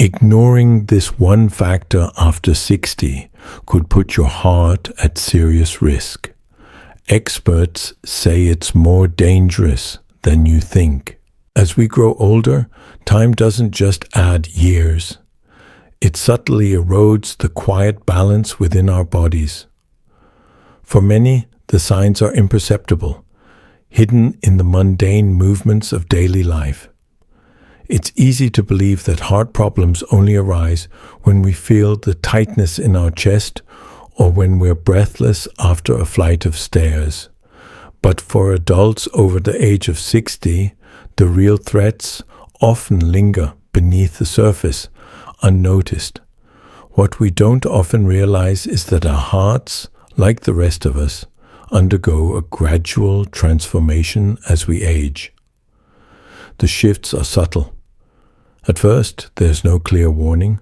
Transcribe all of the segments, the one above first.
Ignoring this one factor after 60 could put your heart at serious risk. Experts say it's more dangerous than you think. As we grow older, time doesn't just add years. It subtly erodes the quiet balance within our bodies. For many, the signs are imperceptible, hidden in the mundane movements of daily life. It's easy to believe that heart problems only arise when we feel the tightness in our chest or when we're breathless after a flight of stairs. But for adults over the age of 60, the real threats often linger beneath the surface, unnoticed. What we don't often realize is that our hearts, like the rest of us, undergo a gradual transformation as we age. The shifts are subtle. At first, there's no clear warning.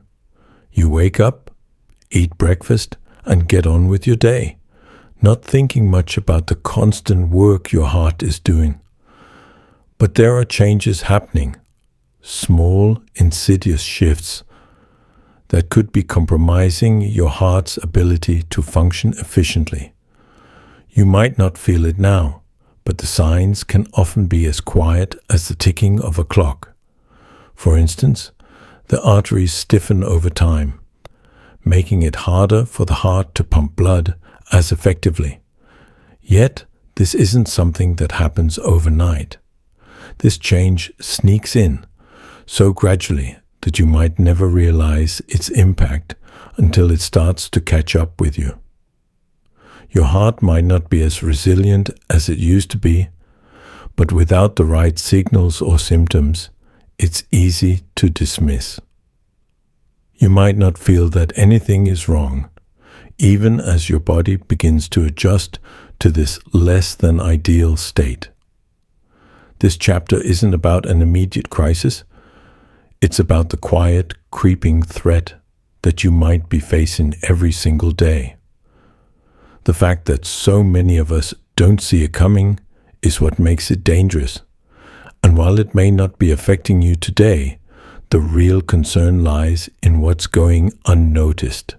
You wake up, eat breakfast, and get on with your day, not thinking much about the constant work your heart is doing. But there are changes happening, small, insidious shifts that could be compromising your heart's ability to function efficiently. You might not feel it now, but the signs can often be as quiet as the ticking of a clock. For instance, the arteries stiffen over time, making it harder for the heart to pump blood as effectively. Yet, this isn't something that happens overnight. This change sneaks in so gradually that you might never realize its impact until it starts to catch up with you. Your heart might not be as resilient as it used to be, but without the right signals or symptoms, it's easy to dismiss. You might not feel that anything is wrong, even as your body begins to adjust to this less than ideal state. This chapter isn't about an immediate crisis. It's about the quiet, creeping threat that you might be facing every single day. The fact that so many of us don't see it coming is what makes it dangerous. And while it may not be affecting you today, the real concern lies in what's going unnoticed.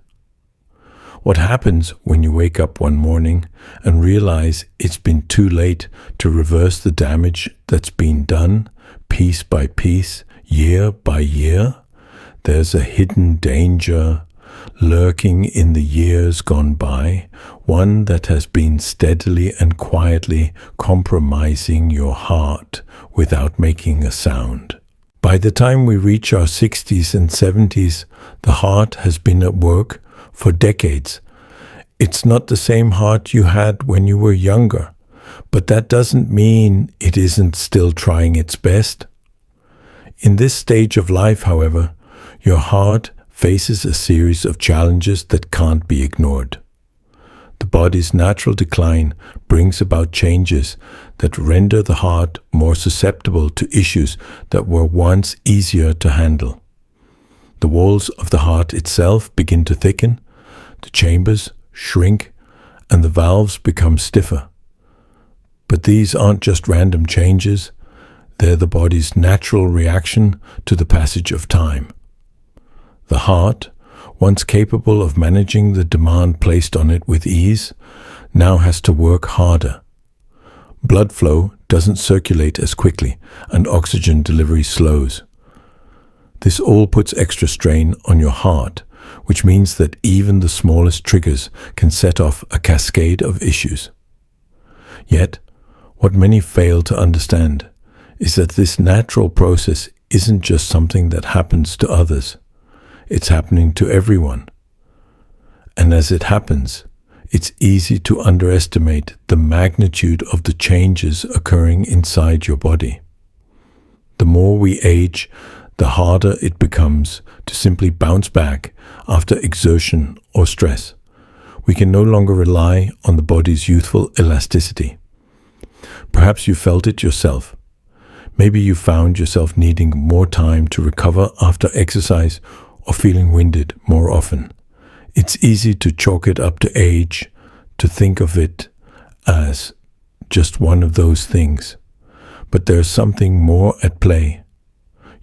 What happens when you wake up one morning and realize it's been too late to reverse the damage that's been done, piece by piece, year by year? There's a hidden danger lurking in the years gone by, one that has been steadily and quietly compromising your heart without making a sound. By the time we reach our 60s and 70s, the heart has been at work for decades. It's not the same heart you had when you were younger, but that doesn't mean it isn't still trying its best. In this stage of life, however, your heart faces a series of challenges that can't be ignored. The body's natural decline brings about changes that render the heart more susceptible to issues that were once easier to handle. The walls of the heart itself begin to thicken, the chambers shrink, and the valves become stiffer. But these aren't just random changes, they're the body's natural reaction to the passage of time. The heart, once capable of managing the demand placed on it with ease, now has to work harder. Blood flow doesn't circulate as quickly, and oxygen delivery slows. This all puts extra strain on your heart, which means that even the smallest triggers can set off a cascade of issues. Yet, what many fail to understand is that this natural process isn't just something that happens to others. It's happening to everyone. And as it happens, it's easy to underestimate the magnitude of the changes occurring inside your body. The more we age, the harder it becomes to simply bounce back after exertion or stress. We can no longer rely on the body's youthful elasticity. Perhaps you felt it yourself. Maybe you found yourself needing more time to recover after exercise or feeling winded more often. It's easy to chalk it up to age, to think of it as just one of those things. But there's something more at play.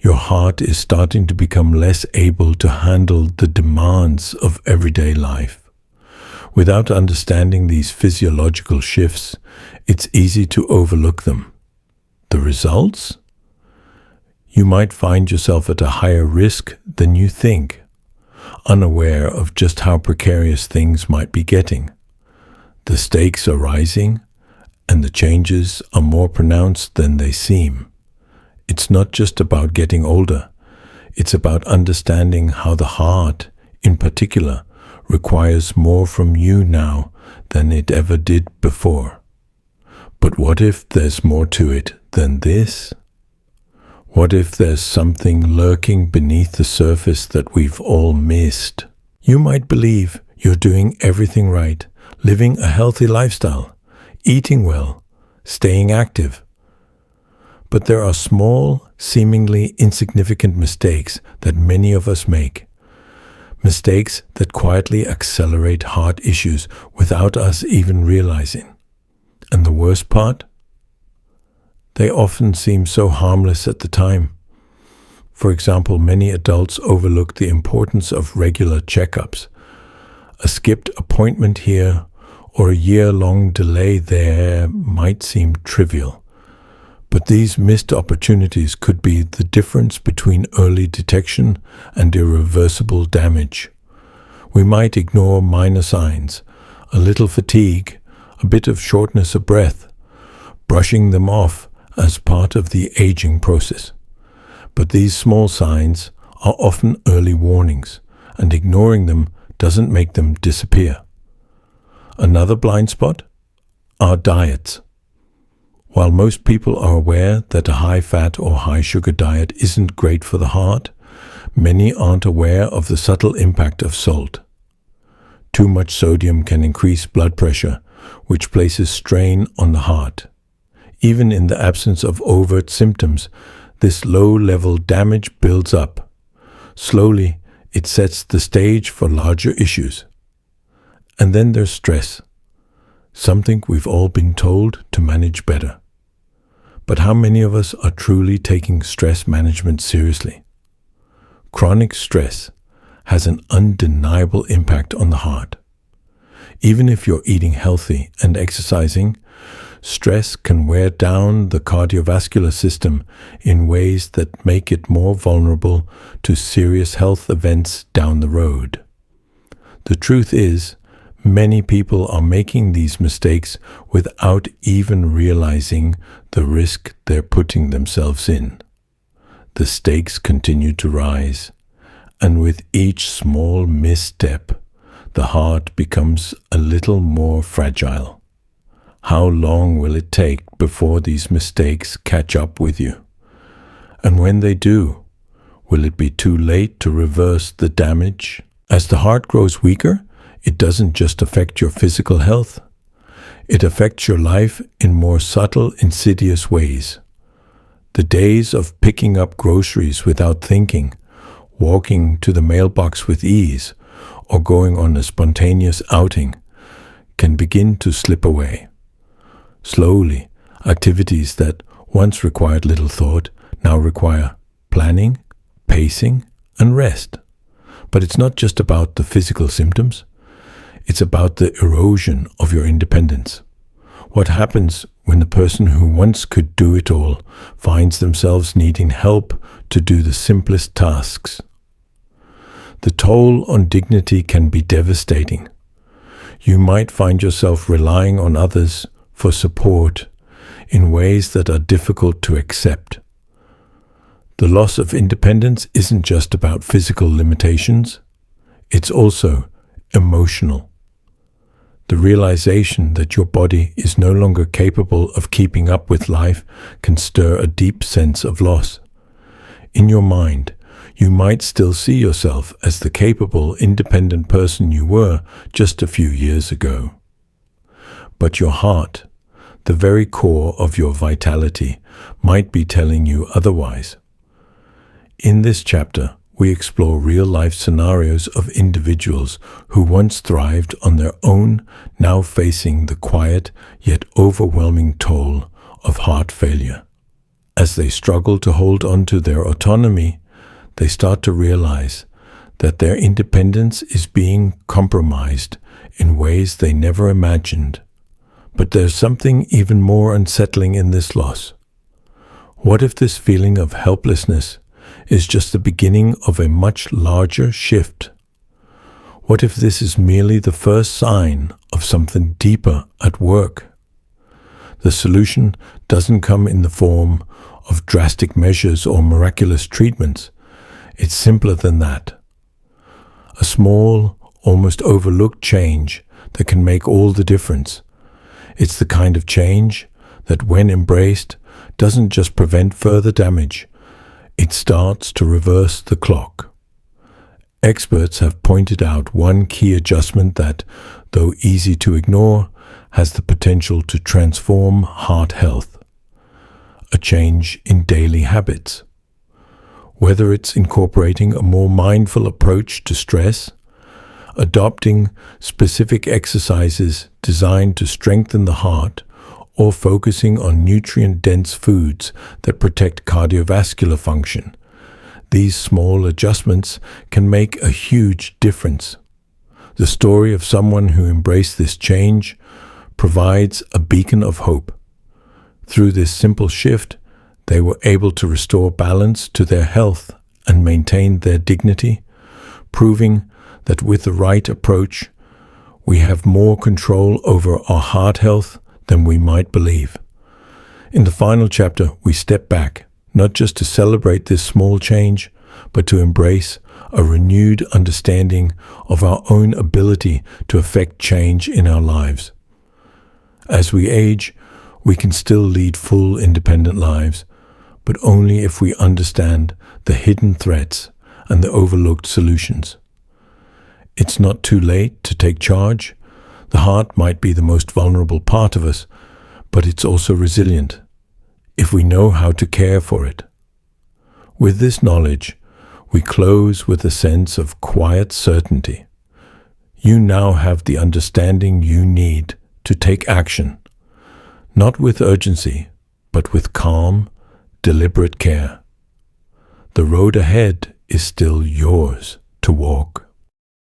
your heart is starting to become less able to handle the demands of everyday life. Without understanding these physiological shifts, it's easy to overlook them. The results? You might find yourself at a higher risk than you think, unaware of just how precarious things might be getting. The stakes are rising, and the changes are more pronounced than they seem. It's not just about getting older. It's about understanding how the heart, in particular, requires more from you now than it ever did before. But what if there's more to it than this? What if there's something lurking beneath the surface that we've all missed? You might believe you're doing everything right, living a healthy lifestyle, eating well, staying active. But there are small, seemingly insignificant mistakes that many of us make. Mistakes that quietly accelerate heart issues without us even realizing. And the worst part? They often seem so harmless at the time. For example, many adults overlook the importance of regular checkups. A skipped appointment here or a year-long delay there might seem trivial. But these missed opportunities could be the difference between early detection and irreversible damage. We might ignore minor signs, a little fatigue, a bit of shortness of breath, brushing them off as part of the aging process. But these small signs are often early warnings, and ignoring them doesn't make them disappear. Another blind spot? Our diets. While most people are aware that a high-fat or high-sugar diet isn't great for the heart, many aren't aware of the subtle impact of salt. Too much sodium can increase blood pressure, which places strain on the heart. Even in the absence of overt symptoms, this low-level damage builds up. Slowly, it sets the stage for larger issues. And then there's stress, something we've all been told to manage better. But how many of us are truly taking stress management seriously? Chronic stress has an undeniable impact on the heart. Even if you're eating healthy and exercising, stress can wear down the cardiovascular system in ways that make it more vulnerable to serious health events down the road. The truth is, many people are making these mistakes without even realizing the risk they're putting themselves in. The stakes continue to rise, and with each small misstep, the heart becomes a little more fragile. How long will it take before these mistakes catch up with you? And when they do, will it be too late to reverse the damage? As the heart grows weaker, it doesn't just affect your physical health. It affects your life in more subtle, insidious ways. The days of picking up groceries without thinking, walking to the mailbox with ease, or going on a spontaneous outing can begin to slip away. Slowly, activities that once required little thought now require planning, pacing, and rest. But it's not just about the physical symptoms. It's about the erosion of your independence. What happens when the person who once could do it all finds themselves needing help to do the simplest tasks? The toll on dignity can be devastating. You might find yourself relying on others for support in ways that are difficult to accept. The loss of independence isn't just about physical limitations, it's also emotional. The realization that your body is no longer capable of keeping up with life can stir a deep sense of loss. In your mind, you might still see yourself as the capable, independent person you were just a few years ago. But your heart, the very core of your vitality, might be telling you otherwise. In this chapter, we explore real-life scenarios of individuals who once thrived on their own, now facing the quiet yet overwhelming toll of heart failure. As they struggle to hold on to their autonomy, they start to realize that their independence is being compromised in ways they never imagined. But there's something even more unsettling in this loss. What if this feeling of helplessness is just the beginning of a much larger shift? What if this is merely the first sign of something deeper at work? The solution doesn't come in the form of drastic measures or miraculous treatments. It's simpler than that. A small, almost overlooked change that can make all the difference. It's the kind of change that, when embraced, doesn't just prevent further damage, it starts to reverse the clock. Experts have pointed out one key adjustment that, though easy to ignore, has the potential to transform heart health. A change in daily habits. Whether it's incorporating a more mindful approach to stress, adopting specific exercises designed to strengthen the heart, or focusing on nutrient-dense foods that protect cardiovascular function, these small adjustments can make a huge difference. The story of someone who embraced this change provides a beacon of hope. Through this simple shift, they were able to restore balance to their health and maintain their dignity, proving that with the right approach, we have more control over our heart health than we might believe. In the final chapter, we step back, not just to celebrate this small change, but to embrace a renewed understanding of our own ability to affect change in our lives. As we age, we can still lead full, independent lives, but only if we understand the hidden threats and the overlooked solutions. It's not too late to take charge. The heart might be the most vulnerable part of us, but it's also resilient, if we know how to care for it. With this knowledge, we close with a sense of quiet certainty. You now have the understanding you need to take action, not with urgency, but with calm, deliberate care. The road ahead is still yours to walk.